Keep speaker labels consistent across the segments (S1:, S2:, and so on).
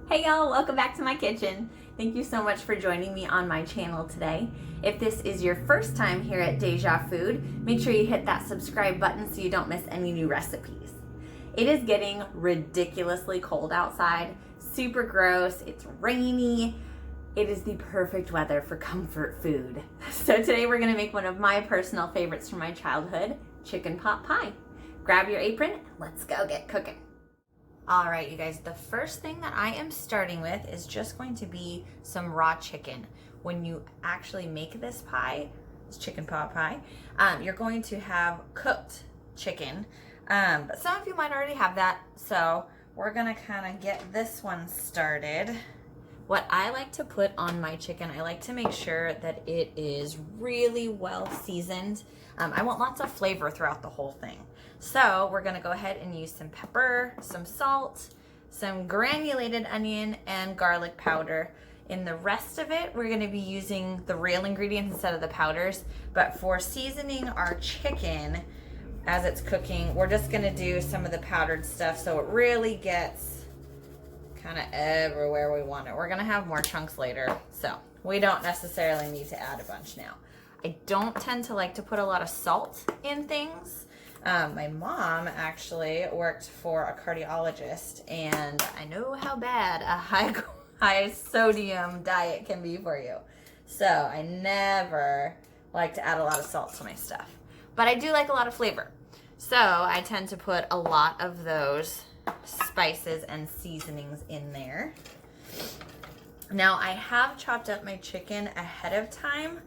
S1: Hey y'all, welcome back to my kitchen. Thank you so much for joining me on my channel today. If this is your first time here at Deja Food, make sure you hit that subscribe button so you don't miss any new recipes. It is getting ridiculously cold outside, super gross, it's rainy. It is the perfect weather for comfort food. So today we're gonna make one of my personal favorites from my childhood, chicken pot pie. Grab your apron, let's go get cooking. All right, you guys, the first thing that I am starting with is just going to be some raw chicken. When you actually make this pie, this chicken pot pie, you're going to have cooked chicken. But some of you might already have that, so we're gonna kind of get this one started. What I like to put on my chicken, I like to make sure that it is really well seasoned. I want lots of flavor throughout the whole thing. So we're gonna go ahead and use some pepper, some salt, some granulated onion, and garlic powder. In the rest of it, we're gonna be using the real ingredients instead of the powders. But for seasoning our chicken as it's cooking, we're just gonna do some of the powdered stuff so it really gets kind of everywhere we want it. We're gonna have more chunks later, so we don't necessarily need to add a bunch now. I don't tend to like to put a lot of salt in things. My mom actually worked for a cardiologist, and I know how bad a high sodium diet can be for you. So I never like to add a lot of salt to my stuff, but I do like a lot of flavor. So I tend to put a lot of those spices and seasonings in there. Now I have chopped up my chicken ahead of time.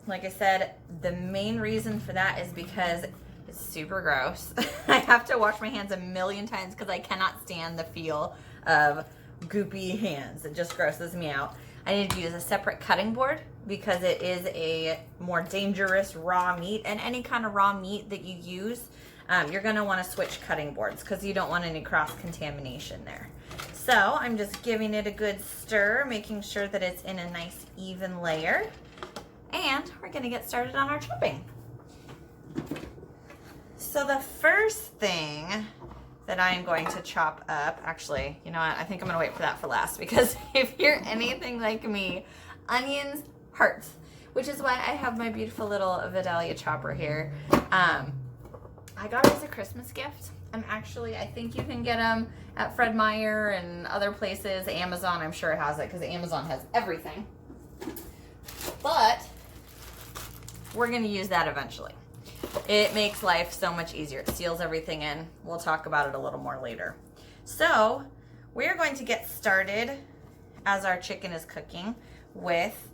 S1: Like I said, the main reason for that is because it's super gross. I have to wash my hands a million times because I cannot stand the feel of goopy hands. It just grosses me out. I need to use a separate cutting board because it is a more dangerous raw meat, and any kind of raw meat that you use, you're going to want to switch cutting boards because you don't want any cross-contamination there. So I'm just giving it a good stir, making sure that it's in a nice even layer. And we're going to get started on our chopping. So the first thing that I'm going to chop up, actually, you know what? I think I'm going to wait for that for last because if you're anything like me, onions hurt, which is why I have my beautiful little Vidalia chopper here. I got it as a Christmas gift. I think you can get them at Fred Meyer and other places. Amazon, I'm sure has it because Amazon has everything. But we're going to use that eventually. It makes life so much easier. It seals everything in. We'll talk about it a little more later. So we're going to get started as our chicken is cooking with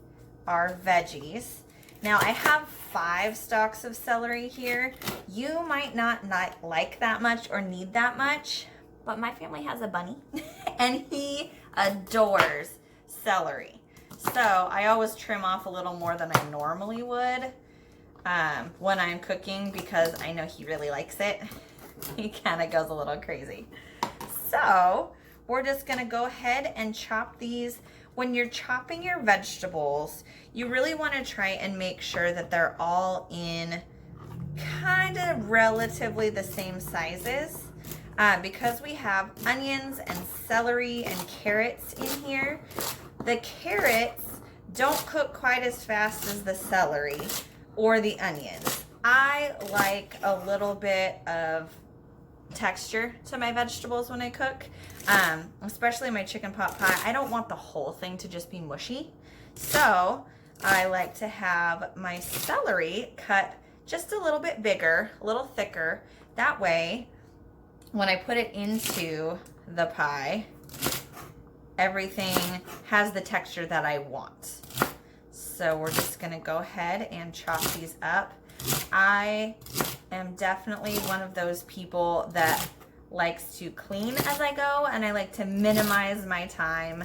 S1: our veggies. Now I have 5 stalks of celery here. You might not like that much or need that much, but my family has a bunny and he adores celery. So I always trim off a little more than I normally would when I'm cooking because I know he really likes it. He kind of goes a little crazy. So we're just gonna go ahead and chop these. When you're chopping your vegetables, you really want to try and make sure that they're all in kind of relatively the same sizes. Because we have onions and celery and carrots in here, the carrots don't cook quite as fast as the celery or the onions. I like a little bit of texture to my vegetables when I cook, especially my chicken pot pie. I don't want the whole thing to just be mushy. So I like to have my celery cut just a little bit bigger, a little thicker. That way, when I put it into the pie, everything has the texture that I want. So we're just gonna go ahead and chop these up. I am definitely one of those people that likes to clean as I go, and I like to minimize my time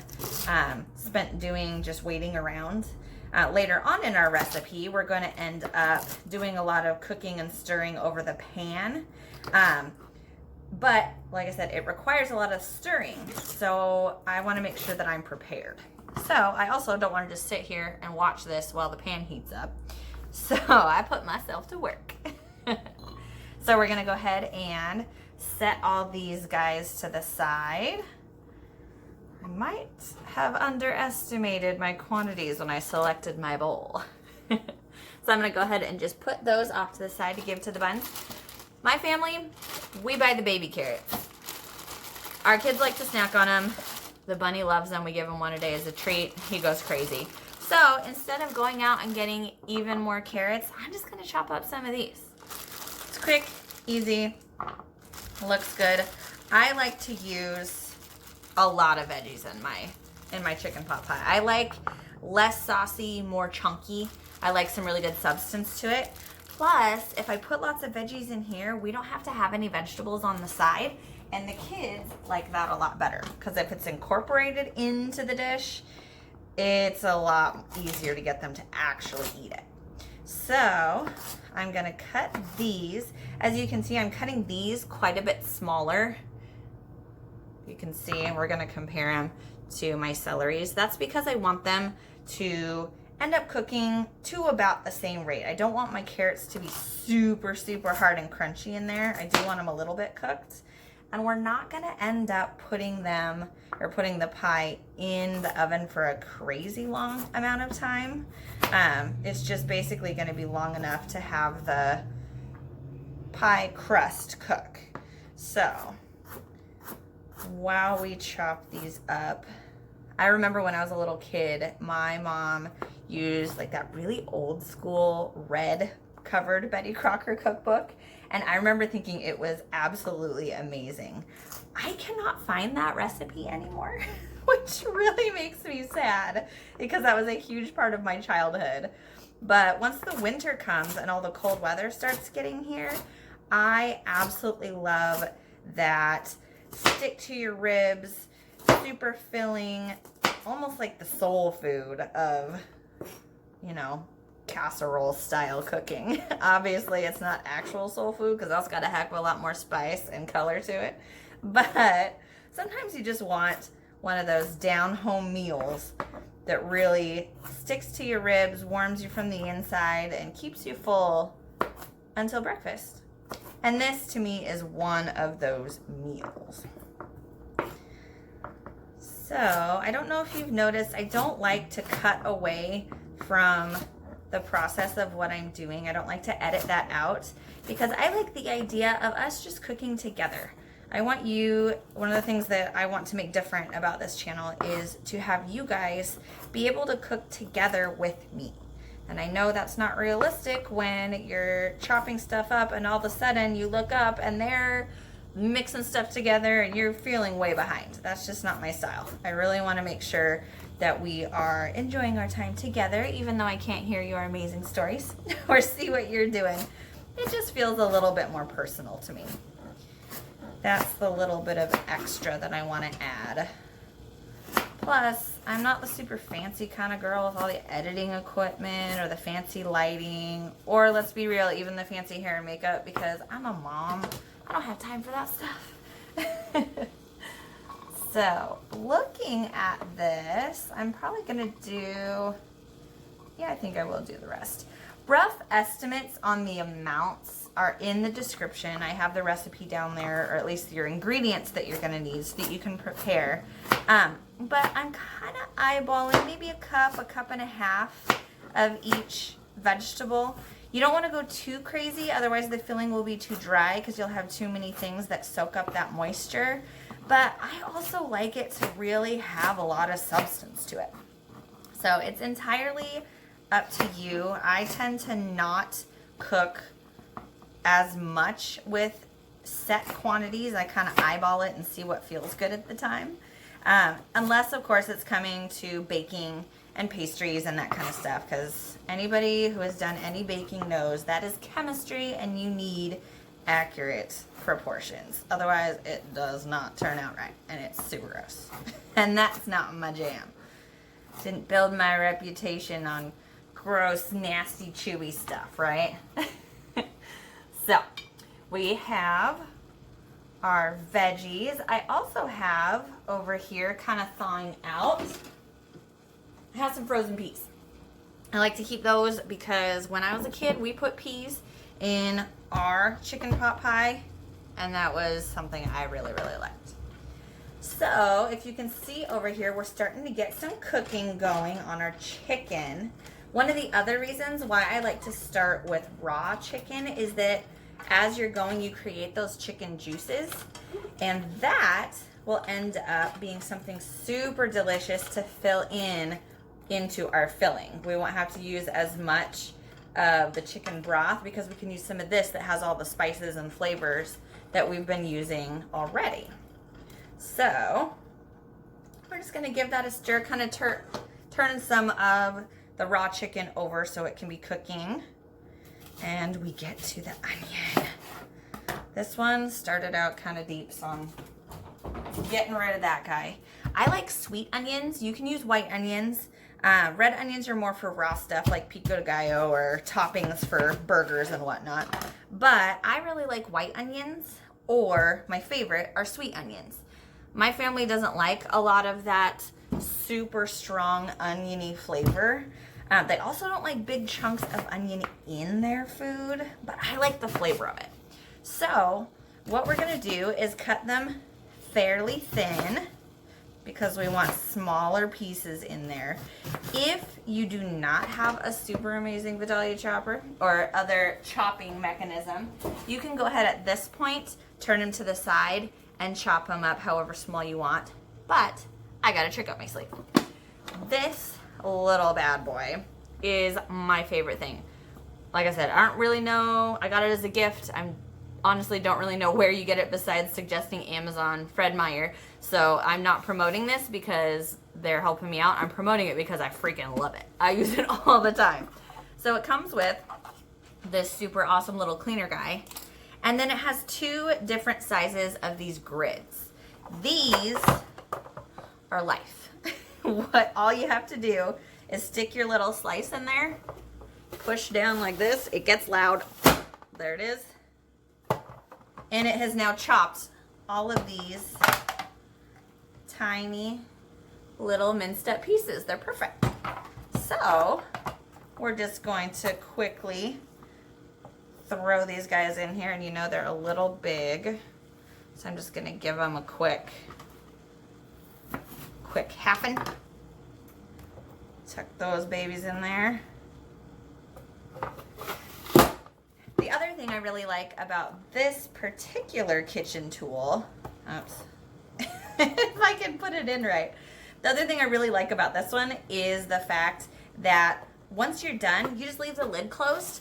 S1: spent doing just waiting around. Later on in our recipe, we're going to end up doing a lot of cooking and stirring over the pan. But like I said, it requires a lot of stirring, so I want to make sure that I'm prepared. So I also don't want to just sit here and watch this while the pan heats up. So I put myself to work. So we're going to go ahead and set all these guys to the side. I'm might have underestimated my quantities when I selected my bowl. So I'm gonna go ahead and just put those off to the side to give to the buns. My family, we buy the baby carrots. Our kids like to snack on them. The bunny loves them. We give him one a day as a treat. He goes crazy. So instead of going out and getting even more carrots, I'm just gonna chop up some of these. It's quick, easy, looks good. I like to use a lot of veggies in my chicken pot pie. I like less saucy, more chunky. I like some really good substance to it. Plus, if I put lots of veggies in here, we don't have to have any vegetables on the side. And the kids like that a lot better because if it's incorporated into the dish, it's a lot easier to get them to actually eat it. So I'm gonna cut these. As you can see, I'm cutting these quite a bit smaller. You can see, and we're gonna compare them to my celeries. That's because I want them to end up cooking to about the same rate. I don't want my carrots to be super, super hard and crunchy in there. I do want them a little bit cooked. And we're not gonna end up putting them or putting the pie in the oven for a crazy long amount of time. It's just basically gonna be long enough to have the pie crust cook. So while we chop these up, I remember when I was a little kid, my mom used like that really old school red covered Betty Crocker cookbook. And I remember thinking it was absolutely amazing. I cannot find that recipe anymore, which really makes me sad because that was a huge part of my childhood. But once the winter comes and all the cold weather starts getting here, I absolutely love that stick to your ribs, super filling, almost like the soul food of, you know, casserole style cooking. Obviously it's not actual soul food because that's got a heck of a lot more spice and color to it, but sometimes you just want one of those down home meals that really sticks to your ribs, warms you from the inside, and keeps you full until breakfast. And this to me is one of those meals. So I don't know if you've noticed, I don't like to cut away from the process of what I'm doing. I don't like to edit that out because I like the idea of us just cooking together. I want you, one of the things that I want to make different about this channel is to have you guys be able to cook together with me. And I know that's not realistic when you're chopping stuff up and all of a sudden you look up and they're mixing stuff together and you're feeling way behind. That's just not my style. I really want to make sure that we are enjoying our time together, even though I can't hear your amazing stories or see what you're doing. It just feels a little bit more personal to me. That's the little bit of extra that I want to add. Plus, I'm not the super fancy kind of girl with all the editing equipment or the fancy lighting, or let's be real, even the fancy hair and makeup, because I'm a mom. I don't have time for that stuff. So, looking at this, I'm probably going to do, yeah, I think I will do the rest. Rough estimates on the amounts are in the description. I have the recipe down there, or at least your ingredients that you're going to need so that you can prepare. But I'm kind of eyeballing maybe a cup and a half of each vegetable. You don't want to go too crazy, otherwise the filling will be too dry because you'll have too many things that soak up that moisture. But I also like it to really have a lot of substance to it. So it's entirely up to you. I tend to not cook as much with set quantities. I kind of eyeball it and see what feels good at the time. Unless, of course, it's coming to baking and pastries and that kind of stuff, because anybody who has done any baking knows that is chemistry and you need accurate proportions. Otherwise, it does not turn out right and it's super gross. And that's not my jam. Didn't build my reputation on gross, nasty, chewy stuff, right? So, we have our veggies. I also have over here, kind of thawing out, I have some frozen peas. I like to keep those because when I was a kid, we put peas in our chicken pot pie, and that was something I really, really liked. So if you can see over here, we're starting to get some cooking going on our chicken. One of the other reasons why I like to start with raw chicken is that as you're going, you create those chicken juices, and that will end up being something super delicious to fill into our filling. We won't have to use as much of the chicken broth because we can use some of this that has all the spices and flavors that we've been using already. So we're just gonna give that a stir, kind of turn some of the raw chicken over so it can be cooking. And we get to the onion. This one started out kind of deep, so I'm getting rid of that guy. I like sweet onions. You can use white onions. Red onions are more for raw stuff like pico de gallo or toppings for burgers and whatnot. But I really like white onions, or my favorite are sweet onions. My family doesn't like a lot of that super strong oniony flavor. They also don't like big chunks of onion in their food, but I like the flavor of it. So what we're gonna do is cut them fairly thin because we want smaller pieces in there. If you do not have a super amazing Vidalia chopper or other chopping mechanism, you can go ahead at this point, turn them to the side and chop them up however small you want. But I got a trick up my sleeve. This little bad boy is my favorite thing. Like I said, I don't really know. I got it as a gift. I honestly don't really know where you get it besides suggesting Amazon, Fred Meyer. So I'm not promoting this because they're helping me out. I'm promoting it because I freaking love it. I use it all the time. So it comes with this super awesome little cleaner guy. And then it has two different sizes of these grids. These are life. What all you have to do is stick your little slice in there, push down like this, it gets loud, there it is, and it has now chopped all of these tiny little minced up pieces. They're perfect. So we're just going to quickly throw these guys in here, and you know they're a little big, so I'm just gonna give them a quick halfing. Tuck those babies in there. The other thing I really like about this particular kitchen tool, oops, if I can put it in right. The other thing I really like about this one is the fact that once you're done, you just leave the lid closed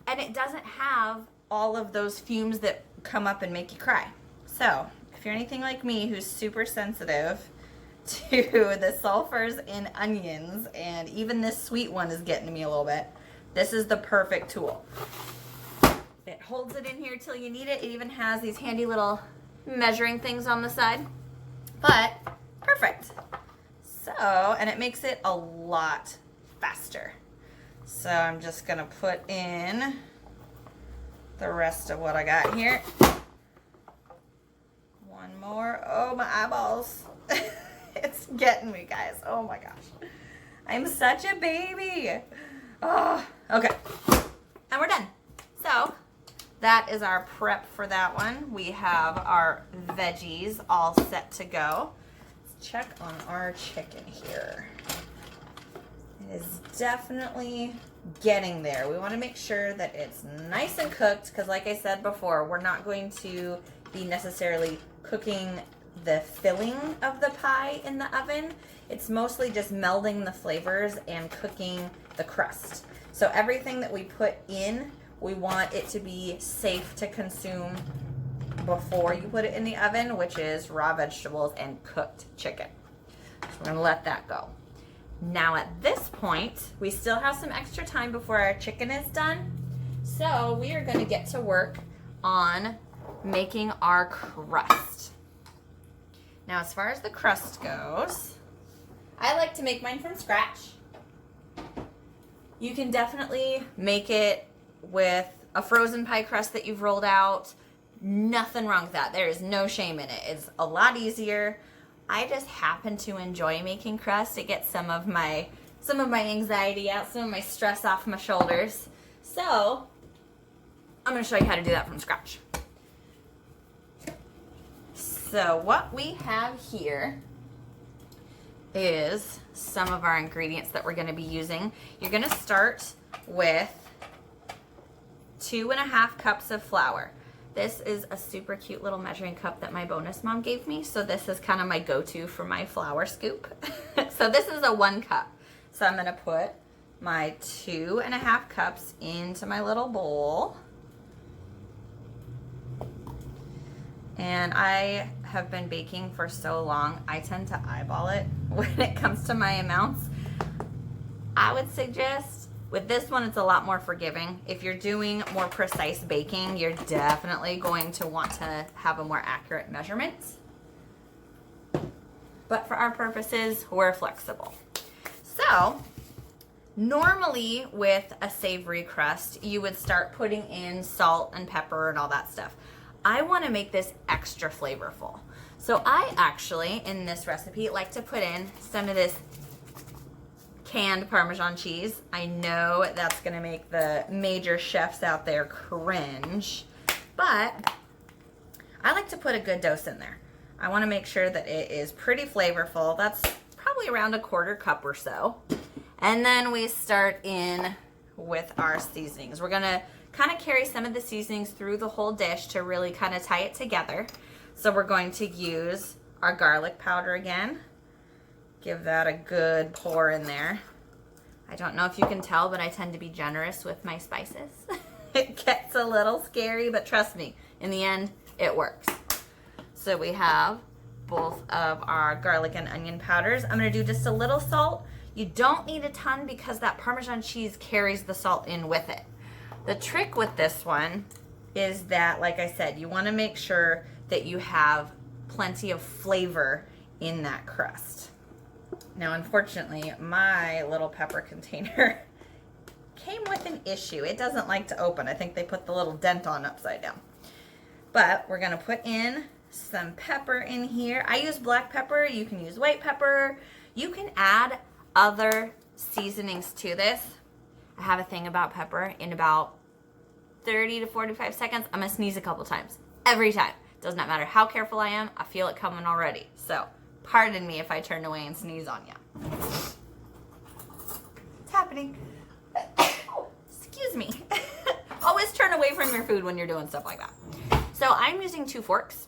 S1: and it doesn't have all of those fumes that come up and make you cry. So if you're anything like me who's super sensitive to the sulfurs in onions, and even this sweet one is getting to me a little bit, this is the perfect tool. It holds it in here till you need it. It even has these handy little measuring things on the side, but perfect. So, and it makes it a lot faster. So I'm just gonna put in the rest of what I got here. One more. Oh, my eyeballs. It's getting me, guys. Oh my gosh. I'm such a baby. Oh, okay. And we're done. So that is our prep for that one. We have our veggies all set to go. Let's check on our chicken here. It is definitely getting there. We want to make sure that it's nice and cooked because, like I said before, we're not going to be necessarily cooking the filling of the pie in the oven. It's mostly just melding the flavors and cooking the crust. So everything that we put in, we want it to be safe to consume before you put it in the oven, which is raw vegetables and cooked chicken. So we're gonna let that go. Now at this point, we still have some extra time before our chicken is done. So we are gonna get to work on making our crust. Now, as far as the crust goes, I like to make mine from scratch. You can definitely make it with a frozen pie crust that you've rolled out. Nothing wrong with that. There is no shame in it. It's a lot easier. I just happen to enjoy making crust. It gets some of my anxiety out, some of my stress off my shoulders. So, I'm going to show you how to do that from scratch. So what we have here is some of our ingredients that we're going to be using. You're going to start with 2.5 cups of flour. This is a super cute little measuring cup that my bonus mom gave me. So this is kind of my go-to for my flour scoop. So this is a 1 cup. So I'm going to put my 2.5 cups into my little bowl. And I have been baking for so long, I tend to eyeball it when it comes to my amounts. I would suggest with this one, it's a lot more forgiving. If you're doing more precise baking, you're definitely going to want to have a more accurate measurement. But for our purposes, we're flexible. So normally with a savory crust, you would start putting in salt and pepper and all that stuff. I want to make this extra flavorful. So I actually, in this recipe, like to put in some of this canned Parmesan cheese. I know that's going to make the major chefs out there cringe, but I like to put a good dose in there. I want to make sure that it is pretty flavorful. That's probably around 1/4 cup or so. And then we start in with our seasonings. We're going to kind of carry some of the seasonings through the whole dish to really kind of tie it together. So we're going to use our garlic powder again. Give that a good pour in there. I don't know if you can tell, but I tend to be generous with my spices. It gets a little scary, but trust me, in the end, it works. So we have both of our garlic and onion powders. I'm gonna do just a little salt. You don't need a ton because that Parmesan cheese carries the salt in with it. The trick with this one is that, like I said, you want to make sure that you have plenty of flavor in that crust. Now, unfortunately, my little pepper container came with an issue. It doesn't like to open. I think they put the little dent on upside down. But we're going to put in some pepper in here. I use black pepper. You can use white pepper. You can add other seasonings to this. I have a thing about pepper. In about 30 to 45 seconds, I'm gonna sneeze a couple times. Every time. Does not matter how careful I am, I feel it coming already. So, pardon me if I turn away and sneeze on you. It's happening. Excuse me. Always turn away from your food when you're doing stuff like that. So, I'm using 2 forks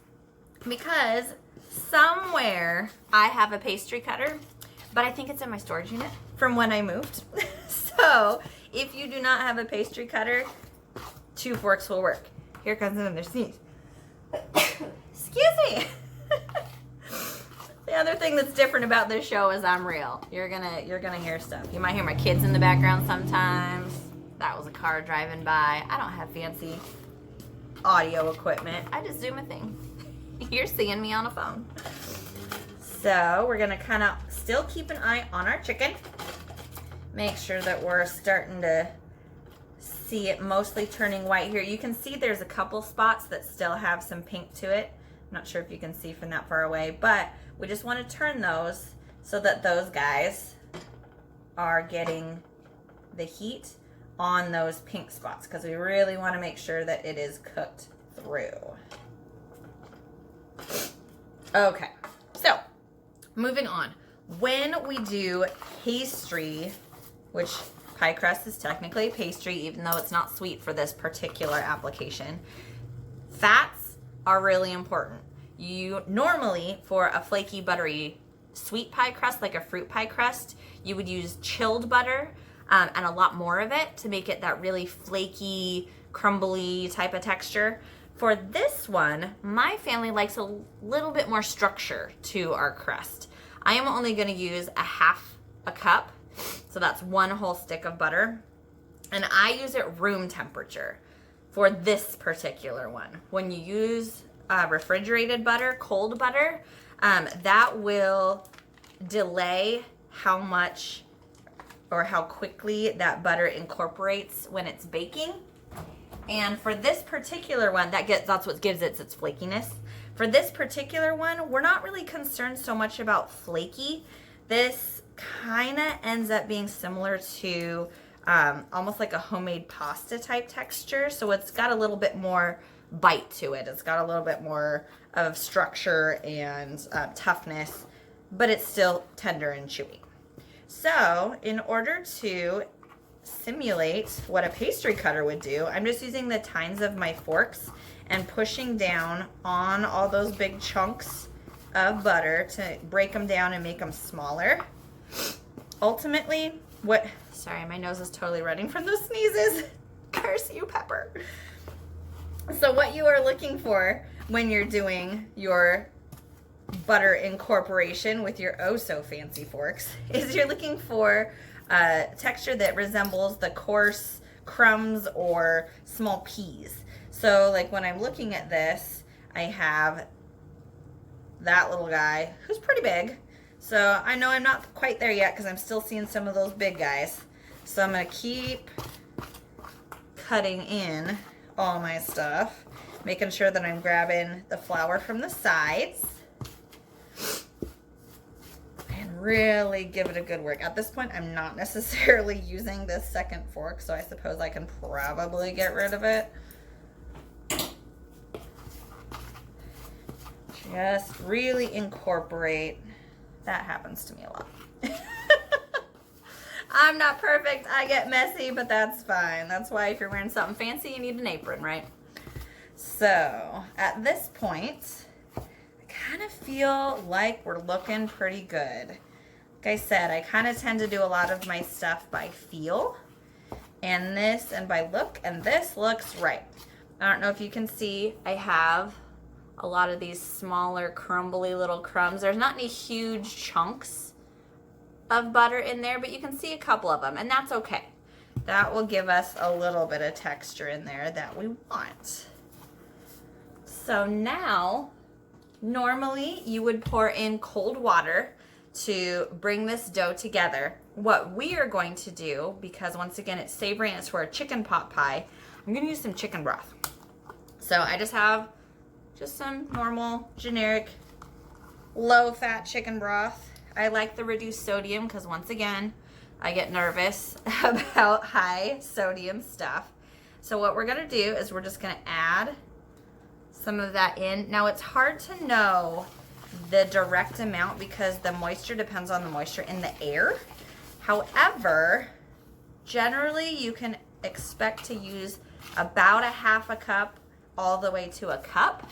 S1: because somewhere I have a pastry cutter, but I think it's in my storage unit from when I moved. So, if you do not have a pastry cutter, 2 forks will work. Here comes another sneeze. Excuse me. The other thing that's different about this show is I'm real. You're gonna hear stuff. You might hear my kids in the background sometimes. That was a car driving by. I don't have fancy audio equipment. I just zoom a thing. You're seeing me on a phone. So we're gonna kind of still keep an eye on our chicken. Make sure that we're starting to see it mostly turning white here. You can see there's a couple spots that still have some pink to it. I'm not sure if you can see from that far away, but we just want to turn those so that those guys are getting the heat on those pink spots because we really want to make sure that it is cooked through. Okay, so moving on. When we do pastry, which pie crust is technically pastry, even though it's not sweet for this particular application, fats are really important. You normally, for a flaky, buttery, sweet pie crust, like a fruit pie crust, you would use chilled butter and a lot more of it to make it that really flaky, crumbly type of texture. For this one, my family likes a little bit more structure to our crust. I am only going to use 1/2 cup. So that's 1 whole stick of butter. And I use it room temperature for this particular one. When you use refrigerated butter, cold butter, that will delay how much or how quickly that butter incorporates when it's baking. And for this particular one, that's what gives it its flakiness. For this particular one, we're not really concerned so much about flaky. This kind of ends up being similar to almost like a homemade pasta type texture. So it's got a little bit more bite to it. It's got a little bit more of structure and toughness, but it's still tender and chewy. So in order to simulate what a pastry cutter would do, I'm just using the tines of my forks and pushing down on all those big chunks of butter to break them down and make them smaller. Ultimately, sorry, my nose is totally running from those sneezes. Curse you, Pepper. So what you are looking for when you're doing your butter incorporation with your oh so fancy forks is you're looking for a texture that resembles the coarse crumbs or small peas. So like when I'm looking at this, I have that little guy who's pretty big. So I know I'm not quite there yet because I'm still seeing some of those big guys. So I'm going to keep cutting in all my stuff, making sure that I'm grabbing the flour from the sides and really give it a good work. At this point, I'm not necessarily using this second fork, so I suppose I can probably get rid of it. Just really incorporate. That happens to me a lot. I'm not perfect. I get messy, but that's fine. That's why if you're wearing something fancy, you need an apron, right? So at this point, I kind of feel like we're looking pretty good. Like I said, I kind of tend to do a lot of my stuff by feel and by look, and this looks right. I don't know if you can see, I have a lot of these smaller crumbly little crumbs. There's not any huge chunks of butter in there, but you can see a couple of them, and that's okay. That will give us a little bit of texture in there that we want. So now, normally you would pour in cold water to bring this dough together. What we are going to do, because once again it's savory and it's for a chicken pot pie, I'm gonna use some chicken broth. So I just have some normal, generic, low-fat chicken broth. I like the reduced sodium because, once again, I get nervous about high sodium stuff. So what we're going to do is we're just going to add some of that in. Now, it's hard to know the direct amount because the moisture depends on the moisture in the air. However, generally, you can expect to use about a half a cup all the way to a cup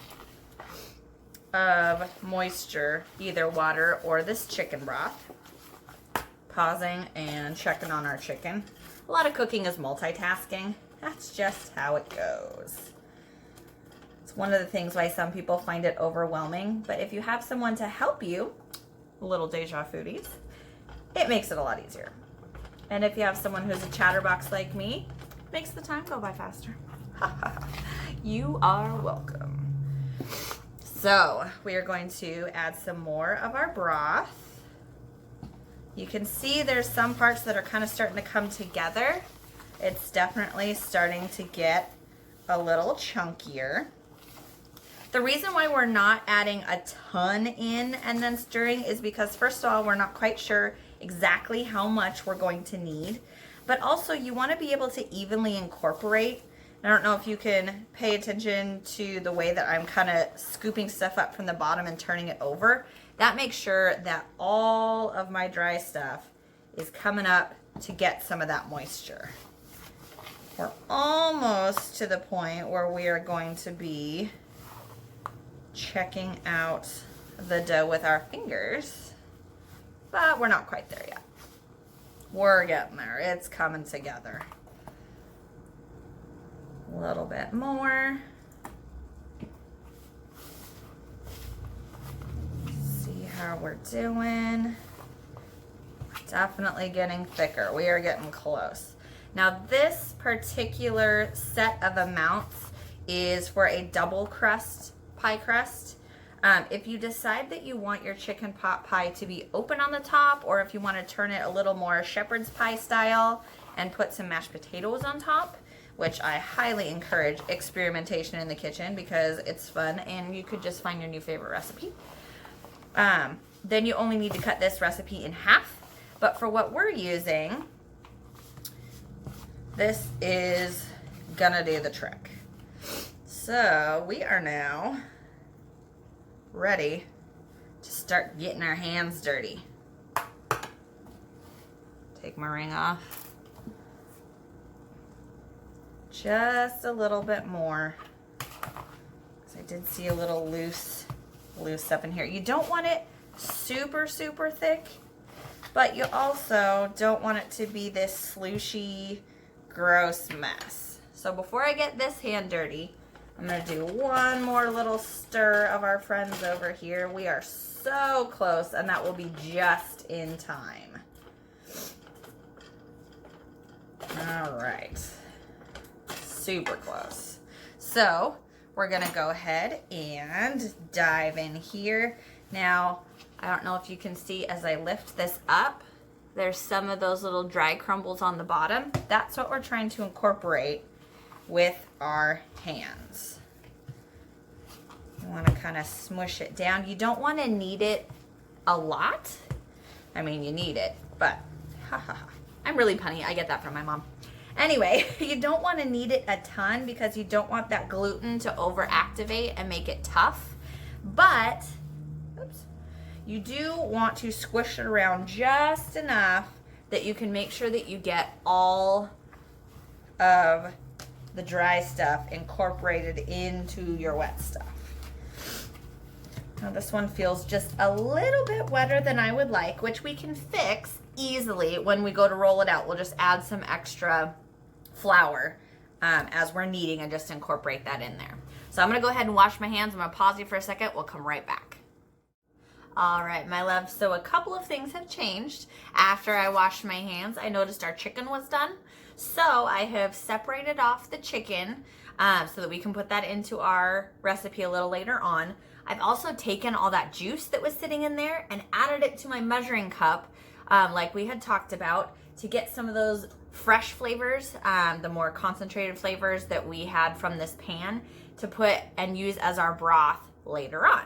S1: of moisture, either water or this chicken broth. Pausing and checking on our chicken. A lot of cooking is multitasking. That's just how it goes. It's one of the things why some people find it overwhelming, but if you have someone to help you, little Deja foodies, it makes it a lot easier. And if you have someone who's a chatterbox like me, it makes the time go by faster. You are welcome. So we are going to add some more of our broth. You can see there's some parts that are kind of starting to come together. It's definitely starting to get a little chunkier. The reason why we're not adding a ton in and then stirring is because, first of all, we're not quite sure exactly how much we're going to need, but also you want to be able to evenly incorporate. I don't know if you can pay attention to the way that I'm kind of scooping stuff up from the bottom and turning it over. That makes sure that all of my dry stuff is coming up to get some of that moisture. We're almost to the point where we are going to be checking out the dough with our fingers, but we're not quite there yet. We're getting there. It's coming together. A little bit more. See how we're doing. Definitely getting thicker. We are getting close. Now this particular set of amounts is for a double crust pie crust. If you decide that you want your chicken pot pie to be open on the top, or if you want to turn it a little more shepherd's pie style and put some mashed potatoes on top, which I highly encourage experimentation in the kitchen because it's fun and you could just find your new favorite recipe. Then you only need to cut this recipe in half. But for what we're using, this is gonna do the trick. So we are now ready to start getting our hands dirty. Take my ring off. Just a little bit more. Because I did see a little loose up in here. You don't want it super, super thick, but you also don't want it to be this slushy, gross mess. So before I get this hand dirty, I'm gonna do one more little stir of our friends over here. We are so close, and that will be just in time. All right, super close. So we're gonna go ahead and dive in here. Now, I don't know if you can see as I lift this up, there's some of those little dry crumbles on the bottom. That's what we're trying to incorporate with our hands. You want to kind of smush it down. You don't want to knead it a lot. I mean, you need it, but I'm really punny. I get that from my mom. Anyway, you don't want to knead it a ton because you don't want that gluten to overactivate and make it tough. But, oops, you do want to squish it around just enough that you can make sure that you get all of the dry stuff incorporated into your wet stuff. Now this one feels just a little bit wetter than I would like, which we can fix easily when we go to roll it out. We'll just add some extra flour as we're kneading and just incorporate that in there. So I'm gonna go ahead and wash my hands. I'm gonna pause you for a second. We'll come right back. All right, my love, so a couple of things have changed. After I washed my hands, I noticed our chicken was done. So I have separated off the chicken so that we can put that into our recipe a little later on. I've also taken all that juice that was sitting in there and added it to my measuring cup, like we had talked about, to get some of those fresh flavors, the more concentrated flavors that we had from this pan, to put and use as our broth later on.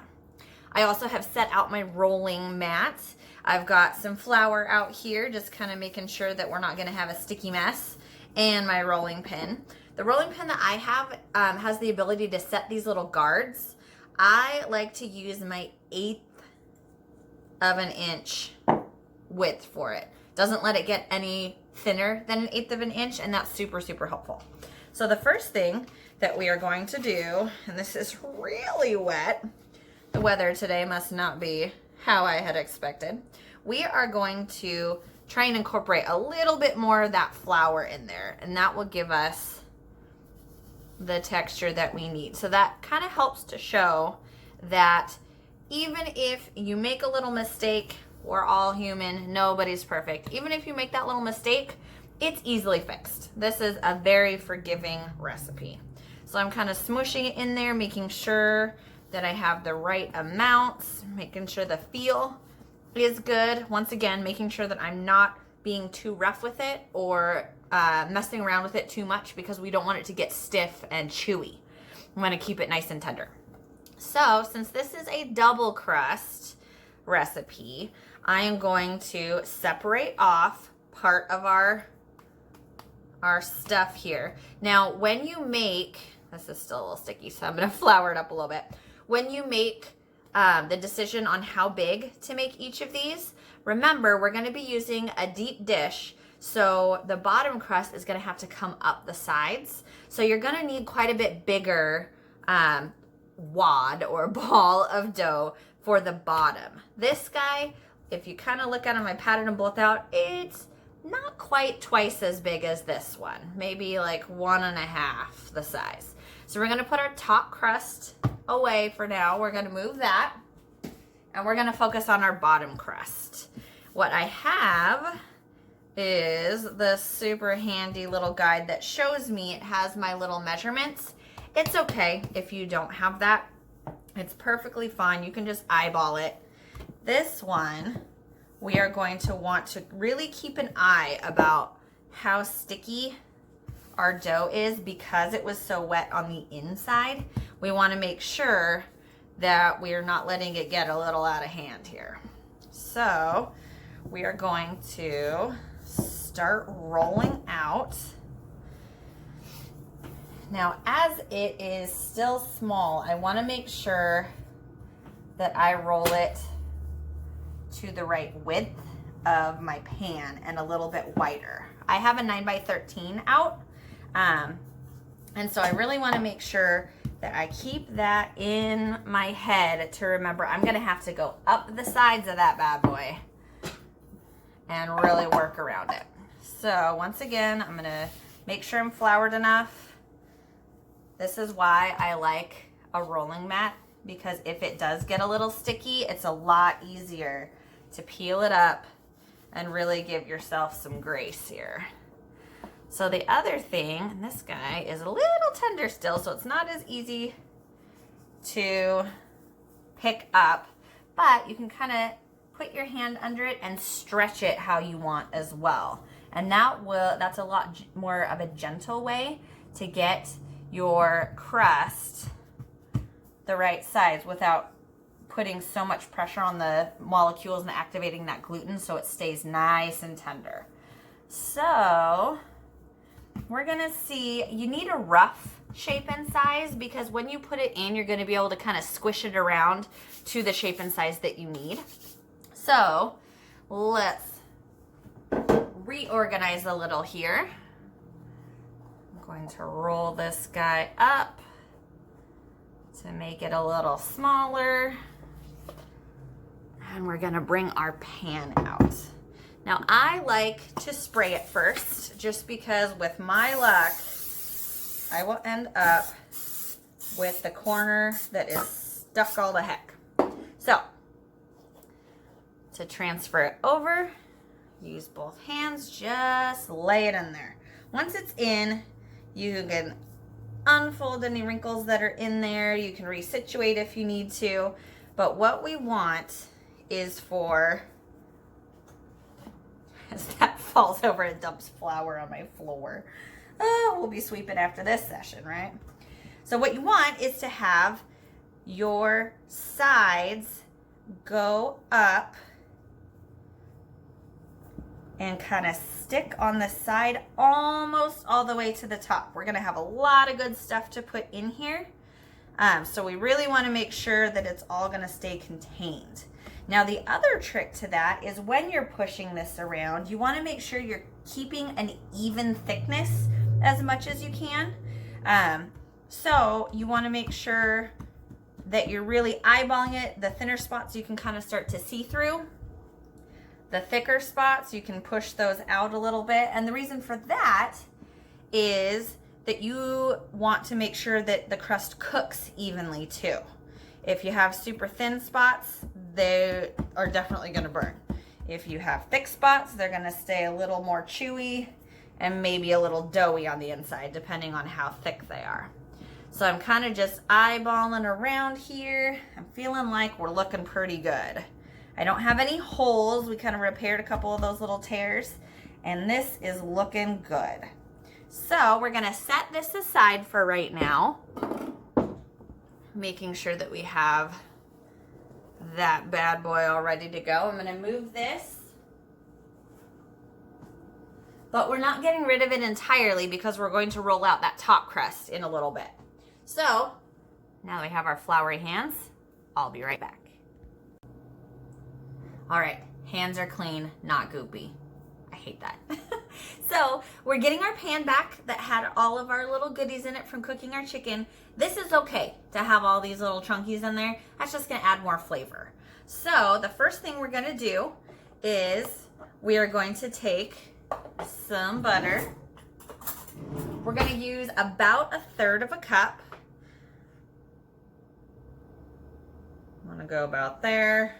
S1: I also have set out my rolling mat. I've got some flour out here, just kind of making sure that we're not gonna have a sticky mess, and my rolling pin. The rolling pin that I have has the ability to set these little guards. I like to use my 1/8 of an inch width for it. Doesn't let it get any thinner than 1/8 of an inch, and that's super, super helpful. So the first thing that we are going to do, and this is really wet, the weather today must not be how I had expected. We are going to try and incorporate a little bit more of that flour in there, and that will give us the texture that we need. So that kind of helps to show that even if you make a little mistake, we're all human, nobody's perfect. Even if you make that little mistake, it's easily fixed. This is a very forgiving recipe. So I'm kind of smushing it in there, making sure that I have the right amounts, making sure the feel is good. Once again, making sure that I'm not being too rough with it or messing around with it too much, because we don't want it to get stiff and chewy. I'm gonna keep it nice and tender. So since this is a double crust recipe, I am going to separate off part of our stuff here. Now, when you make, this is still a little sticky, so I'm gonna flour it up a little bit. When you make the decision on how big to make each of these, remember, we're gonna be using a deep dish, so the bottom crust is gonna have to come up the sides. So you're gonna need quite a bit bigger wad or ball of dough for the bottom. This guy, if you kind of look at them, I patted them both out, it's not quite twice as big as this one, maybe like 1.5 the size. So we're gonna put our top crust away for now. We're gonna move that, and we're gonna focus on our bottom crust. What I have is this super handy little guide that shows me, it has my little measurements. It's okay if you don't have that. It's perfectly fine. You can just eyeball it. This one, we are going to want to really keep an eye about how sticky our dough is, because it was so wet on the inside. We want to make sure that we are not letting it get a little out of hand here. So we are going to start rolling out. Now, as it is still small, I want to make sure that I roll it to the right width of my pan and a little bit wider. I have a 9x13 out, and so I really want to make sure that I keep that in my head to remember I'm going to have to go up the sides of that bad boy and really work around it. So once again, I'm going to make sure I'm floured enough. This is why I like a rolling mat, because if it does get a little sticky, it's a lot easier to peel it up and really give yourself some grace here. So the other thing, and this guy is a little tender still, so it's not as easy to pick up, but you can kind of put your hand under it and stretch it how you want as well. And that's a lot more of a gentle way to get your crust the right size without putting so much pressure on the molecules and activating that gluten, so it stays nice and tender. So we're gonna see, you need a rough shape and size, because when you put it in, you're gonna be able to kind of squish it around to the shape and size that you need. So let's reorganize a little here. Going to roll this guy up to make it a little smaller. And we're gonna bring our pan out. Now I like to spray it first, just because with my luck, I will end up with the corner that is stuck all the heck. So to transfer it over, use both hands, just lay it in there. Once it's in, you can unfold any wrinkles that are in there. You can resituate if you need to. But what we want is for, as that falls over and dumps flour on my floor. Oh, we'll be sweeping after this session, right? So what you want is to have your sides go up and kind of stick on the side almost all the way to the top. We're gonna have a lot of good stuff to put in here. So we really wanna make sure that it's all gonna stay contained. Now the other trick to that is when you're pushing this around, you wanna make sure you're keeping an even thickness as much as you can. So you wanna make sure that you're really eyeballing it. The thinner spots you can kind of start to see through. The thicker spots, you can push those out a little bit. And the reason for that is that you want to make sure that the crust cooks evenly too. If you have super thin spots, they are definitely gonna burn. If you have thick spots, they're gonna stay a little more chewy and maybe a little doughy on the inside, depending on how thick they are. So I'm kind of just eyeballing around here. I'm feeling like we're looking pretty good. I don't have any holes. We kind of repaired a couple of those little tears, and this is looking good. So we're gonna set this aside for right now, making sure that we have that bad boy all ready to go. I'm gonna move this, but we're not getting rid of it entirely because we're going to roll out that top crust in a little bit. So now that we have our floury hands, I'll be right back. All right, hands are clean, not goopy. I hate that. So we're getting our pan back that had all of our little goodies in it from cooking our chicken. This is okay to have all these little chunkies in there. That's just gonna add more flavor. So the first thing we're gonna do is we are going to take some butter. We're gonna use about 1/3 cup. I'm gonna go about there.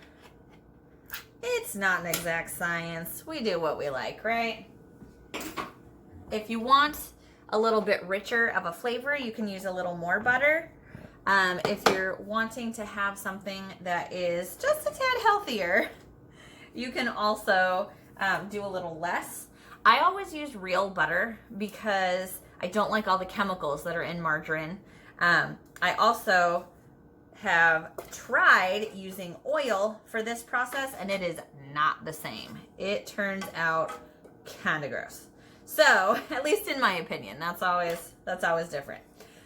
S1: It's not an exact science. We do what we like, right? If you want a little bit richer of a flavor, you can use a little more butter. If you're wanting to have something that is just a tad healthier, you can also do a little less. I always use real butter because I don't like all the chemicals that are in margarine. I also have tried using oil for this process, and it is not the same. It turns out kind of gross. So, at least in my opinion, that's That's always different.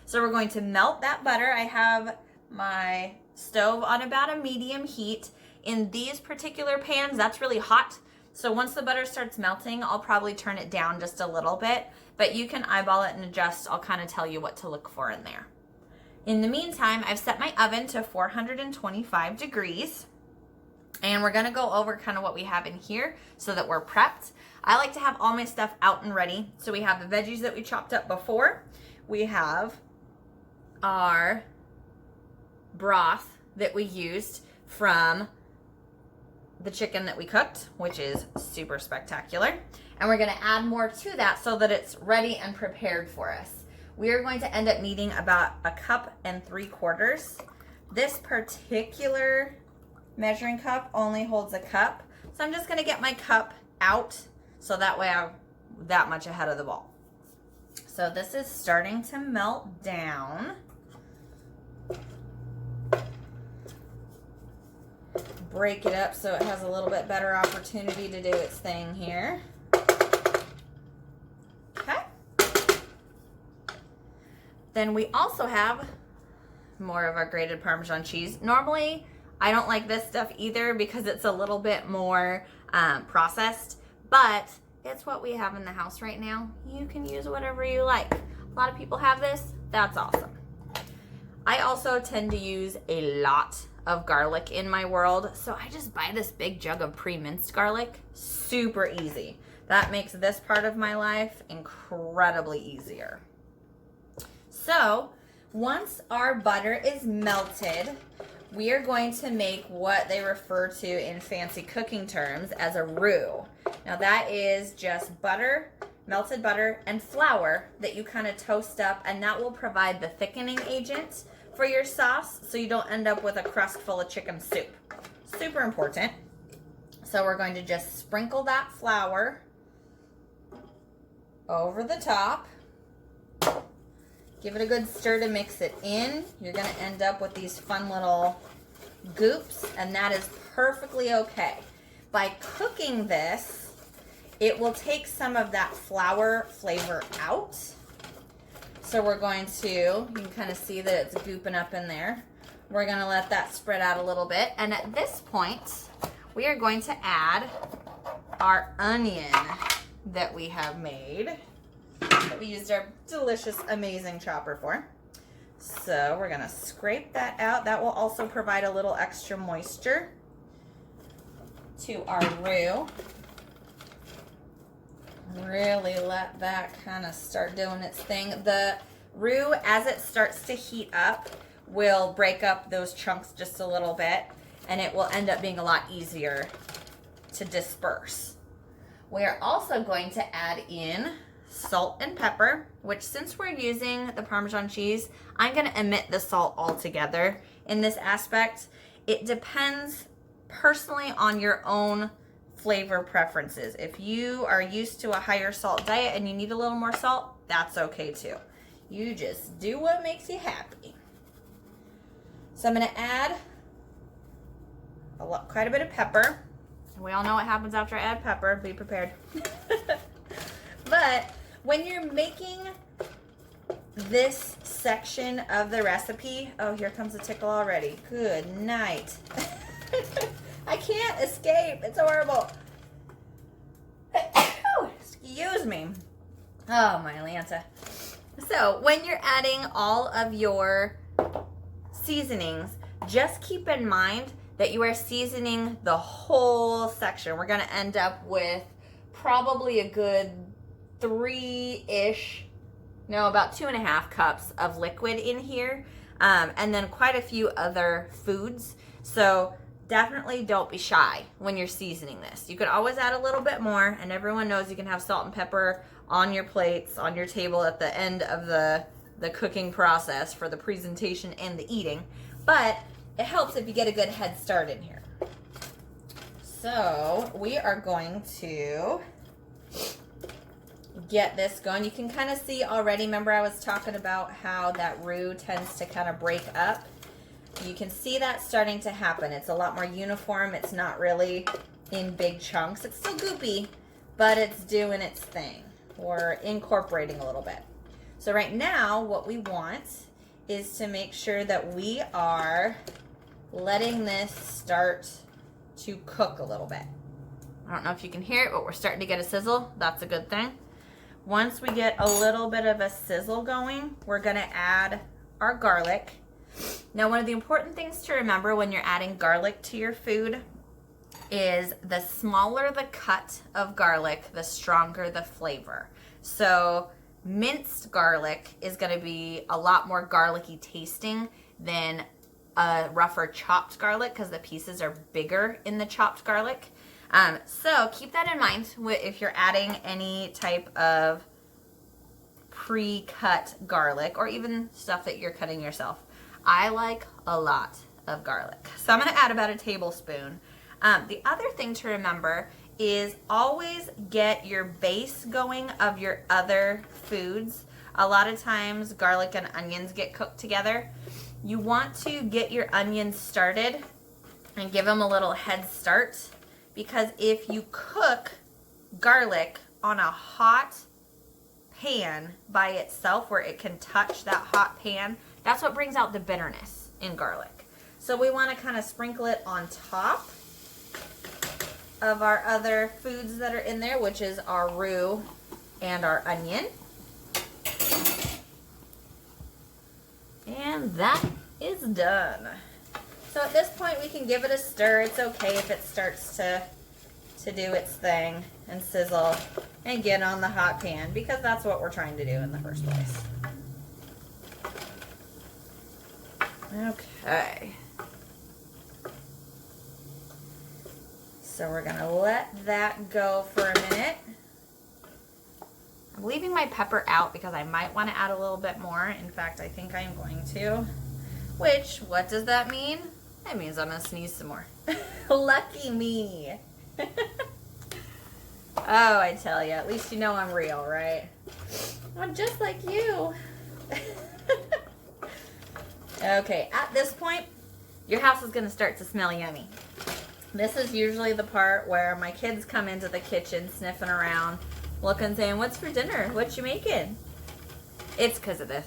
S1: So we're going to melt that butter. I have my stove on about a medium heat. In these particular pans, that's really hot. So once the butter starts melting, I'll probably turn it down just a little bit, but you can eyeball it and adjust. I'll kind of tell you what to look for in there. In the meantime, I've set my oven to 425 degrees, and we're gonna go over kind of what we have in here so that we're prepped. I like to have all my stuff out and ready. So we have the veggies that we chopped up before. We have our broth that we used from the chicken that we cooked, which is super spectacular. And we're gonna add more to that so that it's ready and prepared for us. We are going to end up needing about 1.75 cups. This particular measuring cup only holds a cup. So I'm just gonna get my cup out so that way I'm that much ahead of the ball. So this is starting to melt down. Break it up so it has a little bit better opportunity to do its thing here. Okay. Then we also have more of our grated Parmesan cheese. Normally, I don't like this stuff either because it's a little bit more processed, but it's what we have in the house right now. You can use whatever you like. A lot of people have this. That's awesome. I also tend to use a lot of garlic in my world, so I just buy this big jug of pre-minced garlic. Super easy. That makes this part of my life incredibly easier. So once our butter is melted, we are going to make what they refer to in fancy cooking terms as a roux. Now that is just butter, melted butter, and flour that you kind of toast up, and that will provide the thickening agent for your sauce so you don't end up with a crust full of chicken soup. Super important. So we're going to just sprinkle that flour over the top. Give it a good stir to mix it in. You're going to end up with these fun little goops, and that is perfectly okay. By cooking this, it will take some of that flour flavor out. So we're going to, you can kind of see that it's gooping up in there. We're going to let that spread out a little bit. And at this point, we are going to add our onion that we have made, that we used our delicious, amazing chopper for. So we're going to scrape that out. That will also provide a little extra moisture to our roux. Really let that kind of start doing its thing. The roux, as it starts to heat up, will break up those chunks just a little bit, and it will end up being a lot easier to disperse. We are also going to add in salt and pepper, which, since we're using the Parmesan cheese, I'm going to omit the salt altogether in this aspect. It depends personally on your own flavor preferences. If you are used to a higher salt diet and you need a little more salt, that's okay too. You just do what makes you happy. So I'm going to add quite a bit of pepper. We all know what happens after I add pepper. Be prepared. But when you're making this section of the recipe, oh, here comes a tickle already. Good night. I can't escape. It's horrible. Excuse me. Oh, my Atlanta. So when you're adding all of your seasonings, just keep in mind that you are seasoning the whole section. We're going to end up with probably a good about 2.5 cups of liquid in here, and then quite a few other foods. So definitely don't be shy when you're seasoning this. You can always add a little bit more, and everyone knows you can have salt and pepper on your plates, on your table at the end of the cooking process for the presentation and the eating. But it helps if you get a good head start in here. So we are going to get this going. You can kind of see already, remember I was talking about how that roux tends to kind of break up. You can see that starting to happen. It's a lot more uniform. It's not really in big chunks. It's still goopy, but it's doing its thing. We're incorporating a little bit. So right now, what we want is to make sure that we are letting this start to cook a little bit. I don't know if you can hear it, but we're starting to get a sizzle. That's a good thing. Once we get a little bit of a sizzle going, we're gonna add our garlic. Now, one of the important things to remember when you're adding garlic to your food is the smaller the cut of garlic, the stronger the flavor. So minced garlic is gonna be a lot more garlicky tasting than a rougher chopped garlic because the pieces are bigger in the chopped garlic. So keep that in mind if you're adding any type of pre-cut garlic or even stuff that you're cutting yourself. I like a lot of garlic. So I'm gonna add about a tablespoon. The other thing to remember is always get your base going of your other foods. A lot of times garlic and onions get cooked together. You want to get your onions started and give them a little head start, because if you cook garlic on a hot pan by itself where it can touch that hot pan, that's what brings out the bitterness in garlic. So we want to kind of sprinkle it on top of our other foods that are in there, which is our roux and our onion. And that is done. So at this point we can give it a stir. It's okay if it starts to do its thing and sizzle and get on the hot pan, because that's what we're trying to do in the first place. Okay. So we're gonna let that go for a minute. I'm leaving my pepper out because I might want to add a little bit more. In fact, I think I am going to. Which, what does that mean? That means I'm gonna sneeze some more. Lucky me. Oh, I tell you, at least you know I'm real, right? I'm just like you. Okay, at this point, your house is gonna start to smell yummy. This is usually the part where my kids come into the kitchen sniffing around, looking, saying, "What's for dinner? What you making?" It's because of this.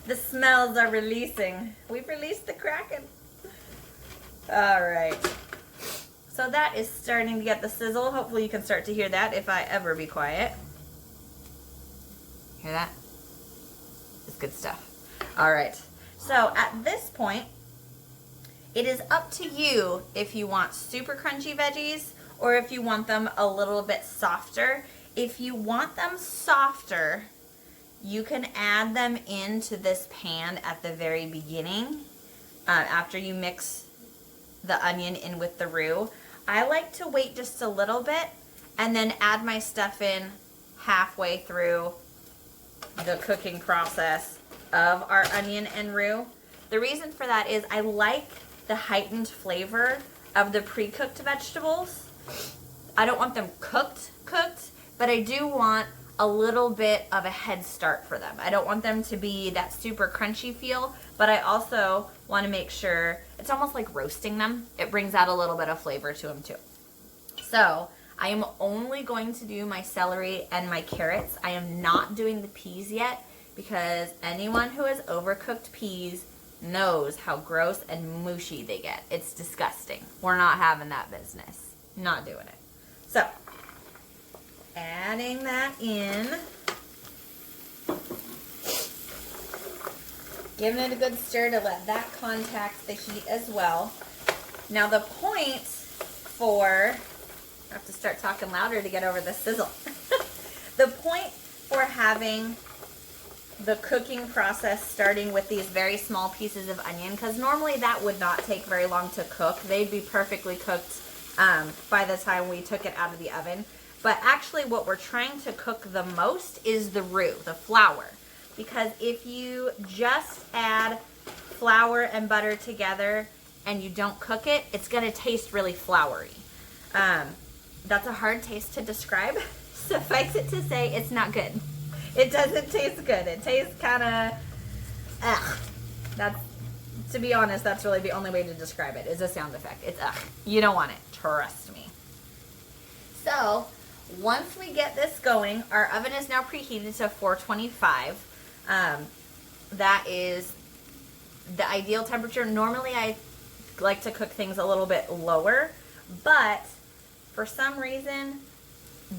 S1: The smells are releasing. We've released the Kraken. All right. So that is starting to get the sizzle. Hopefully you can start to hear that if I ever be quiet. Hear that? It's good stuff. All right. So at this point, it is up to you if you want super crunchy veggies or if you want them a little bit softer. If you want them softer, you can add them into this pan at the very beginning after you mix the onion in with the roux. I like to wait just a little bit and then add my stuff in halfway through the cooking process of our onion and roux. The reason for that is I like the heightened flavor of the pre-cooked vegetables. I don't want them cooked, but I do want a little bit of a head start for them. I don't want them to be that super crunchy feel, but I also want to make sure it's almost like roasting them. It brings out a little bit of flavor to them too. So I am only going to do my celery and my carrots. I am not doing the peas yet because anyone who has overcooked peas knows how gross and mushy they get. It's disgusting. We're not having that business. Not doing it. So adding that in, giving it a good stir to let that contact the heat as well. Now the point for, I have to start talking louder to get over the sizzle. The point for having the cooking process starting with these very small pieces of onion, because normally that would not take very long to cook. They'd be perfectly cooked by the time we took it out of the oven. But actually what we're trying to cook the most is the roux, the flour. Because if you just add flour and butter together and you don't cook it, it's gonna taste really floury. That's a hard taste to describe. Suffice it to say, it's not good. It doesn't taste good. It tastes kind of, ugh. That's, to be honest, that's really the only way to describe it, is a sound effect. It's ugh. You don't want it, trust me. So once we get this going, our oven is now preheated to 425. That is the ideal temperature. Normally I like to cook things a little bit lower, but for some reason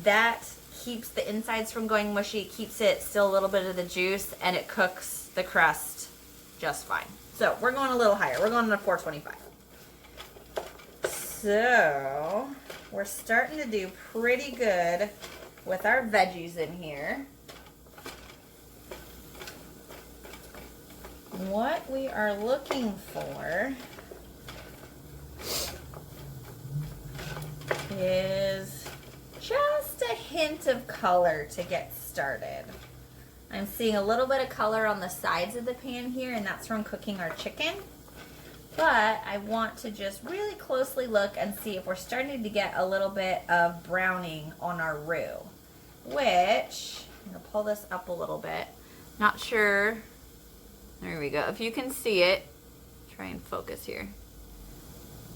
S1: that keeps the insides from going mushy, keeps it still a little bit of the juice, and it cooks the crust just fine. So we're going a little higher. We're going to 425. So we're starting to do pretty good with our veggies in here. What we are looking for is just a hint of color to get started. I'm seeing a little bit of color on the sides of the pan here, and that's from cooking our chicken. But I want to just really closely look and see if we're starting to get a little bit of browning on our roux, which, I'm gonna pull this up a little bit. Not sure, there we go. If you can see it, try and focus here.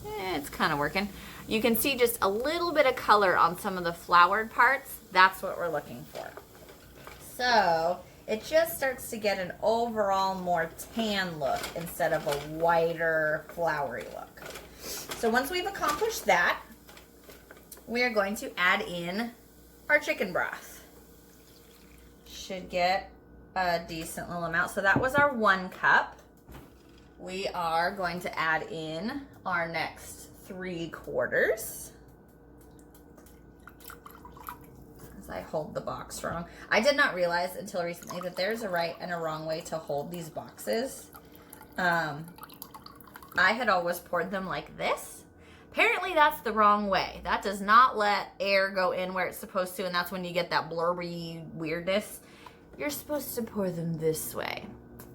S1: It's kind of working. You can see just a little bit of color on some of the floured parts. That's what we're looking for. So it just starts to get an overall more tan look instead of a whiter, floury look. So once we've accomplished that, we are going to add in our chicken broth. Should get a decent little amount. So that was our 1 cup. We are going to add in our next 3/4. As I hold the box wrong. I did not realize until recently that there's a right and a wrong way to hold these boxes. I had always poured them like this. Apparently that's the wrong way. That does not let air go in where it's supposed to, and that's when you get that blurry weirdness. You're supposed to pour them this way.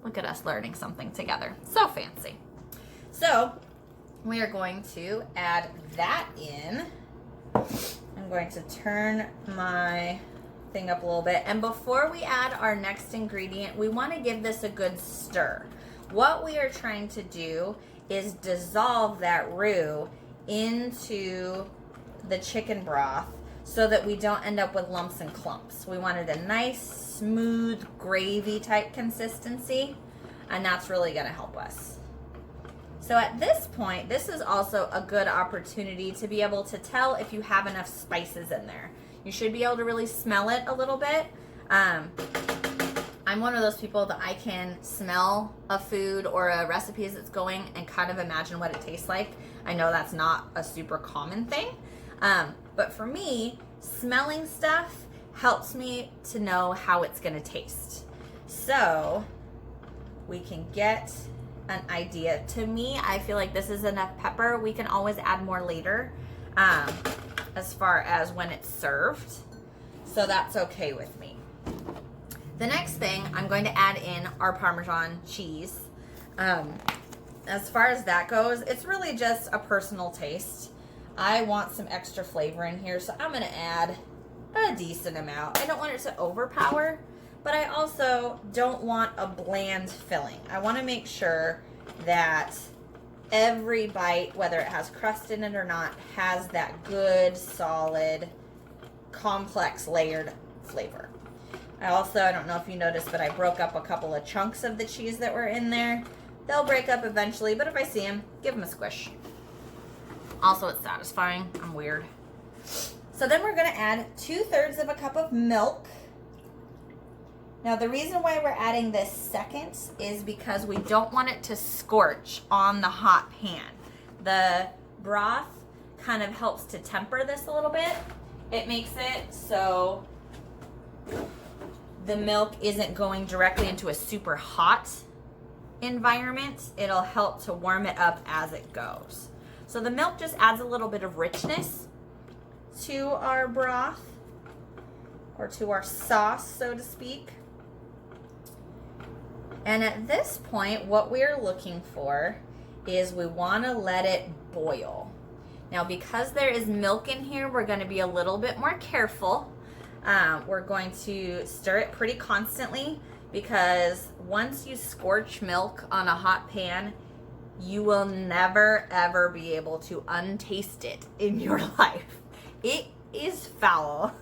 S1: Look at us learning something together. So fancy. So we are going to add that in. I'm going to turn my thing up a little bit. And before we add our next ingredient, we want to give this a good stir. What we are trying to do is dissolve that roux into the chicken broth so that we don't end up with lumps and clumps. We wanted a nice, smooth, gravy type consistency, and that's really going to help us. So at this point, this is also a good opportunity to be able to tell if you have enough spices in there. You should be able to really smell it a little bit. I'm one of those people that I can smell a food or a recipe as it's going and kind of imagine what it tastes like. I know that's not a super common thing, but for me, smelling stuff helps me to know how it's gonna taste. So we can get an idea. To me, I feel like this is enough pepper. We can always add more later as far as when it's served. So that's okay with me. The next thing, I'm going to add in our Parmesan cheese. As far as that goes, it's really just a personal taste. I want some extra flavor in here, so I'm gonna add a decent amount. I don't want it to overpower, but I also don't want a bland filling. I want to make sure that every bite, whether it has crust in it or not, has that good, solid, complex, layered flavor. I don't know if you noticed, but I broke up a couple of chunks of the cheese that were in there. They'll break up eventually, but if I see them, give them a squish. Also, it's satisfying. I'm weird. So then we're going to add 2/3 of a cup of milk. Now, the reason why we're adding this second is because we don't want it to scorch on the hot pan. The broth kind of helps to temper this a little bit. It makes it so the milk isn't going directly into a super hot environment. It'll help to warm it up as it goes. So the milk just adds a little bit of richness to our broth, or to our sauce, so to speak. And at this point, what we're looking for is we want to let it boil. Now, because there is milk in here, we're going to be a little bit more careful. We're going to stir it pretty constantly, because once you scorch milk on a hot pan, you will never ever be able to untaste it in your life. It is foul.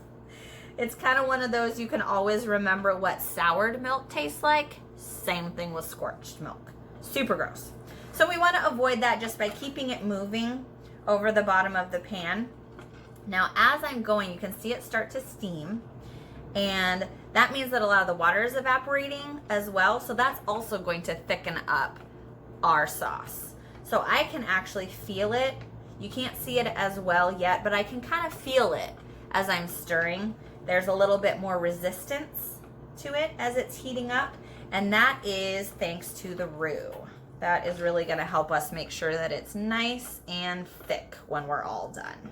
S1: It's kind of one of those you can always remember what soured milk tastes like. Same thing with scorched milk. Super gross. So we want to avoid that just by keeping it moving over the bottom of the pan. Now, as I'm going, you can see it start to steam, and that means that a lot of the water is evaporating as well. So that's also going to thicken up our sauce. So I can actually feel it. You can't see it as well yet, but I can kind of feel it as I'm stirring. There's a little bit more resistance to it as it's heating up, and that is thanks to the roux. That is really going to help us make sure that it's nice and thick when we're all done.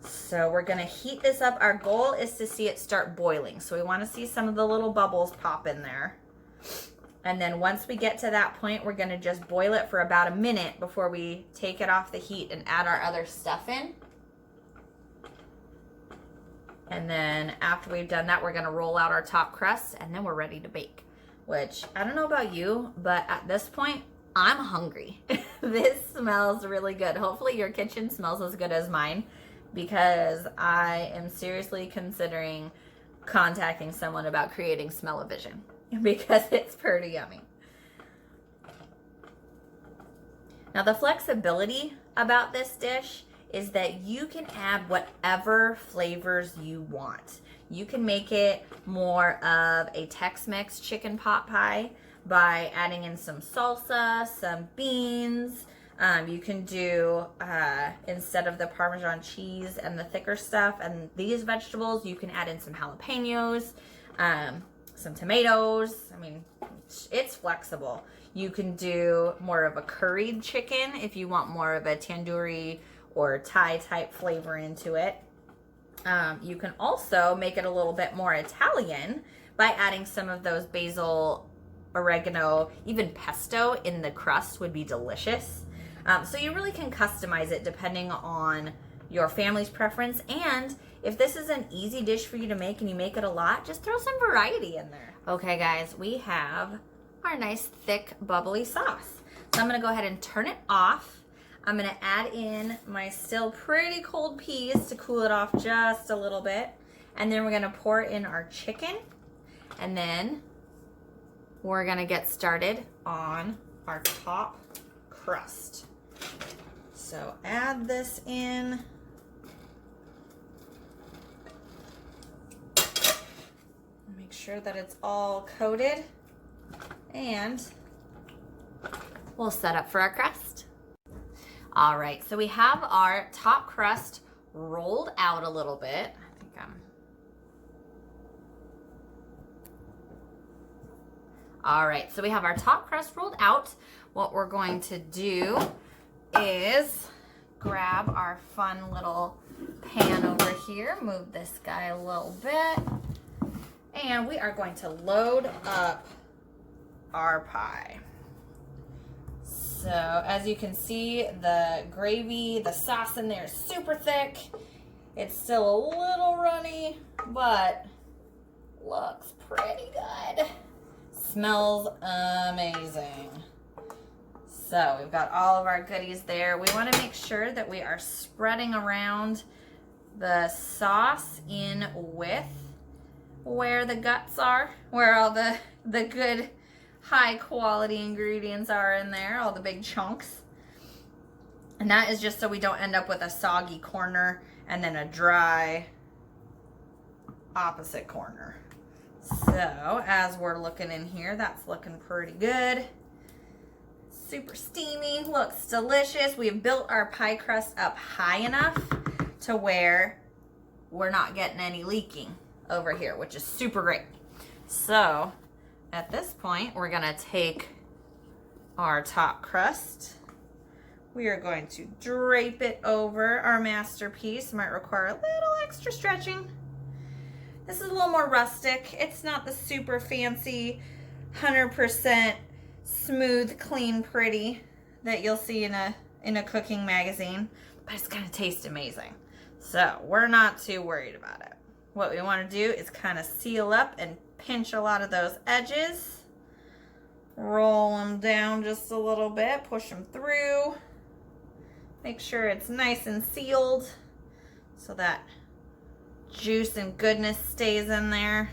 S1: So we're going to heat this up. Our goal is to see it start boiling. So we want to see some of the little bubbles pop in there. And then once we get to that point, we're going to just boil it for about a minute before we take it off the heat and add our other stuff in. And then after we've done that, we're going to roll out our top crust, and then we're ready to bake. Which, I don't know about you, but at this point, I'm hungry. This smells really good. Hopefully your kitchen smells as good as mine, because I am seriously considering contacting someone about creating smell-o-vision, because it's pretty yummy. Now, the flexibility about this dish is that you can add whatever flavors you want. You can make it more of a Tex-Mex chicken pot pie by adding in some salsa, some beans. You can do, instead of the Parmesan cheese and the thicker stuff and these vegetables, you can add in some jalapenos, some tomatoes. I mean, it's flexible. You can do more of a curried chicken if you want more of a tandoori or Thai type flavor into it. You can also make it a little bit more Italian by adding some of those basil, oregano, even pesto in the crust would be delicious. So you really can customize it depending on your family's preference. And if this is an easy dish for you to make and you make it a lot, just throw some variety in there. Okay guys, we have our nice thick bubbly sauce. So I'm gonna go ahead and turn it off. I'm gonna add in my still pretty cold peas to cool it off just a little bit. And then we're gonna pour in our chicken. And then we're gonna get started on our top crust. So add this in. Make sure that it's all coated. And we'll set up for our crust. All right, so we have our top crust rolled out a little bit. I think all right, so we have our top crust rolled out. What we're going to do is grab our fun little pan over here, move this guy a little bit, and we are going to load up our pie. So as you can see, the gravy, the sauce in there is super thick. It's still a little runny, but looks pretty good. Smells amazing. So we've got all of our goodies there. We want to make sure that we are spreading around the sauce in with where the guts are, where all the good high quality ingredients are in there, all the big chunks. And that is just so we don't end up with a soggy corner and then a dry opposite corner. So as we're looking in here, that's looking pretty good. Super steamy, looks delicious. We've built our pie crust up high enough to where we're not getting any leaking over here, which is super great. So at this point, we're gonna take our top crust. We are going to drape it over our masterpiece. Might require a little extra stretching. This is a little more rustic. It's not the super fancy 100% smooth, clean, pretty that you'll see in a cooking magazine, but it's gonna taste amazing. So we're not too worried about it. What we want to do is kind of seal up and pinch a lot of those edges. Roll them down just a little bit, push them through. Make sure it's nice and sealed so that juice and goodness stays in there.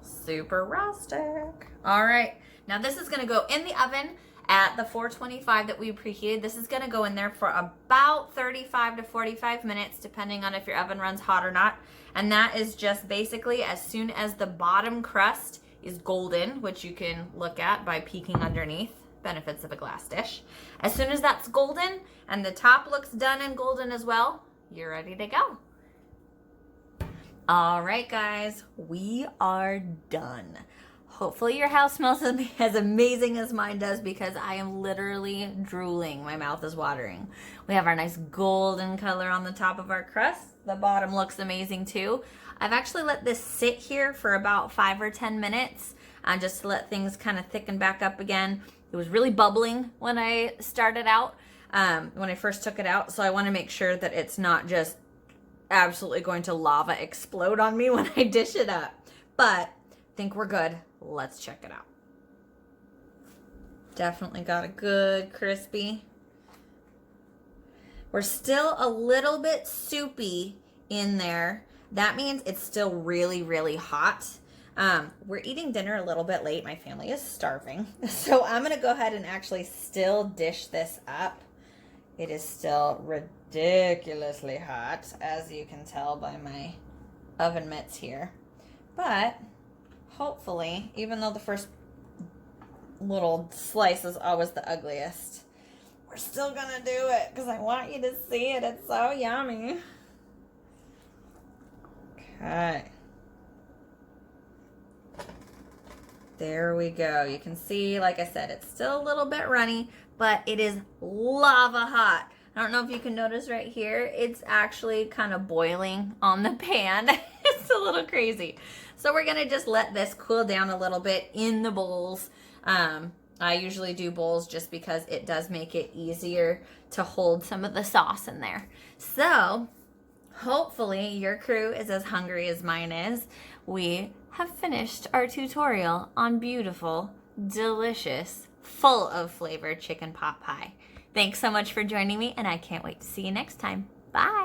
S1: Super rustic. All right, now this is gonna go in the oven at the 425 that we preheated. This is gonna go in there for about 35 to 45 minutes, depending on if your oven runs hot or not. And that is just basically as soon as the bottom crust is golden, which you can look at by peeking underneath. Benefits of a glass dish. As soon as that's golden and the top looks done and golden as well, you're ready to go. All right, guys, we are done. Hopefully your house smells as amazing as mine does, because I am literally drooling. My mouth is watering. We have our nice golden color on the top of our crust. The bottom looks amazing too. I've actually let this sit here for about 5 or 10 minutes just to let things kind of thicken back up again. It was really bubbling when I started out, when I first took it out. So I want to make sure that it's not just absolutely going to lava explode on me when I dish it up. But I think we're good. Let's check it out. Definitely got a good crispy. We're still a little bit soupy in there. That means it's still really, really hot. We're eating dinner a little bit late. My family is starving. So I'm going to go ahead and actually still dish this up. It is still ridiculously hot, as you can tell by my oven mitts here. But hopefully, even though the first little slice is always the ugliest, we're still going to do it because I want you to see it. It's so yummy. Okay. There we go. You can see, like I said, it's still a little bit runny, but it is lava hot. I don't know if you can notice right here, it's actually kind of boiling on the pan. It's a little crazy. So we're gonna just let this cool down a little bit in the bowls. I usually do bowls just because it does make it easier to hold some of the sauce in there. So hopefully your crew is as hungry as mine is. We have finished our tutorial on beautiful, delicious, full of flavor chicken pot pie. Thanks so much for joining me, and I can't wait to see you next time. Bye.